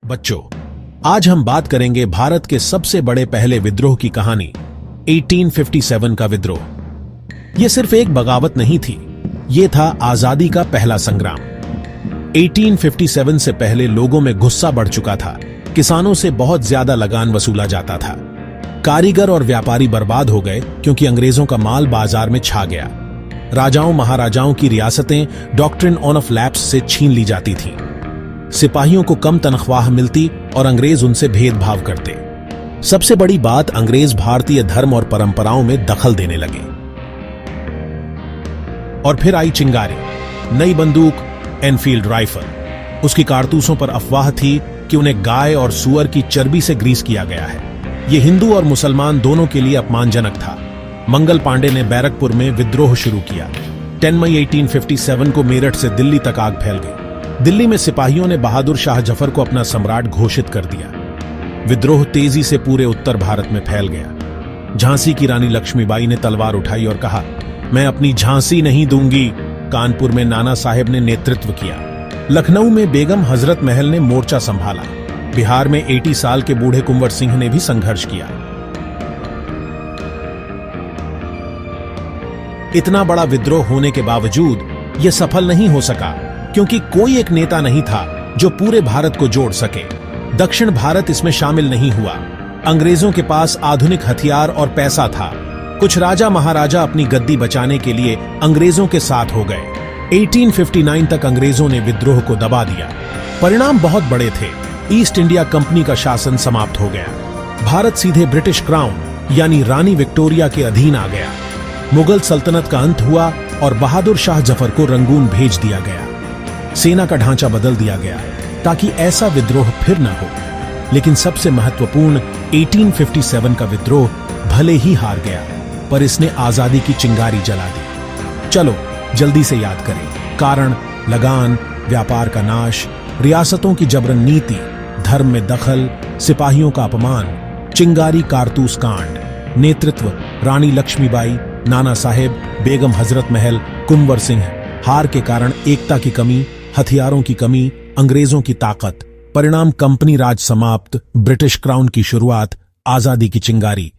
बच्चों, आज हम बात करेंगे भारत के सबसे बड़े पहले विद्रोह की कहानी 1857 का विद्रोह। यह सिर्फ एक बगावत नहीं थी, यह था आजादी का पहला संग्राम। 1857 से पहले लोगों में गुस्सा बढ़ चुका था। किसानों से बहुत ज्यादा लगान वसूला जाता था। कारीगर और व्यापारी बर्बाद हो गए क्योंकि अंग्रेजों का माल बाजार में छा गया। राजाओं महाराजाओं की रियासतें डॉक्ट्रिन ऑफ लैप्स से छीन ली जाती थीं। सिपाहियों को कम तनख्वाह मिलती और अंग्रेज उनसे भेदभाव करते। सबसे बड़ी बात, अंग्रेज भारतीय धर्म और परंपराओं में दखल देने लगे। और फिर आई चिंगारी, नई बंदूक एनफील्ड राइफल। उसकी कारतूसों पर अफवाह थी कि उन्हें गाय और सुअर की चर्बी से ग्रीस किया गया है। यह हिंदू और मुसलमान दोनों के लिए अपमानजनक था। मंगल पांडे ने बैरकपुर में विद्रोह शुरू किया। 10 मई 1857 को मेरठ से दिल्ली तक आग फैल गई। दिल्ली में सिपाहियों ने बहादुर शाह जफर को अपना सम्राट घोषित कर दिया। विद्रोह तेजी से पूरे उत्तर भारत में फैल गया। झांसी की रानी लक्ष्मीबाई ने तलवार उठाई और कहा, मैं अपनी झांसी नहीं दूंगी। कानपुर में नाना साहेब ने नेतृत्व किया। लखनऊ में बेगम हजरत महल ने मोर्चा संभाला। बिहार में 80 साल के बूढ़े कुंवर सिंह ने भी संघर्ष किया। इतना बड़ा विद्रोह होने के बावजूद यह सफल नहीं हो सका क्योंकि कोई एक नेता नहीं था जो पूरे भारत को जोड़ सके। दक्षिण भारत इसमें शामिल नहीं हुआ। अंग्रेजों के पास आधुनिक हथियार और पैसा था। कुछ राजा महाराजा अपनी गद्दी बचाने के लिए अंग्रेजों के साथ हो गए। 1859 तक अंग्रेजों ने विद्रोह को दबा दिया। परिणाम बहुत बड़े थे। ईस्ट इंडिया कंपनी का शासन समाप्त हो गया। भारत सीधे ब्रिटिश क्राउन यानी रानी विक्टोरिया के अधीन आ गया। मुगल सल्तनत का अंत हुआ और बहादुर शाह जफर को रंगून भेज दिया गया। सेना का ढांचा बदल दिया गया ताकि ऐसा विद्रोह फिर न हो। लेकिन सबसे महत्वपूर्ण, 1857 का विद्रोह भले ही हार गया, पर इसने आजादी की चिंगारी जला दी। चलो जल्दी से याद करें। कारण, लगान, व्यापार का नाश, रियासतों की जबरन नीति, धर्म में दखल, सिपाहियों का अपमान, चिंगारी कारतूस कांड, नेतृत्व रानी लक्ष्मीबाई, नाना साहेब, बेगम हजरत महल, कुंवर सिंह, हार के कारण एकता की कमी, हथियारों की कमी, अंग्रेजों की ताकत, परिणाम कंपनी राज समाप्त, ब्रिटिश क्राउन की शुरुआत, आजादी की चिंगारी।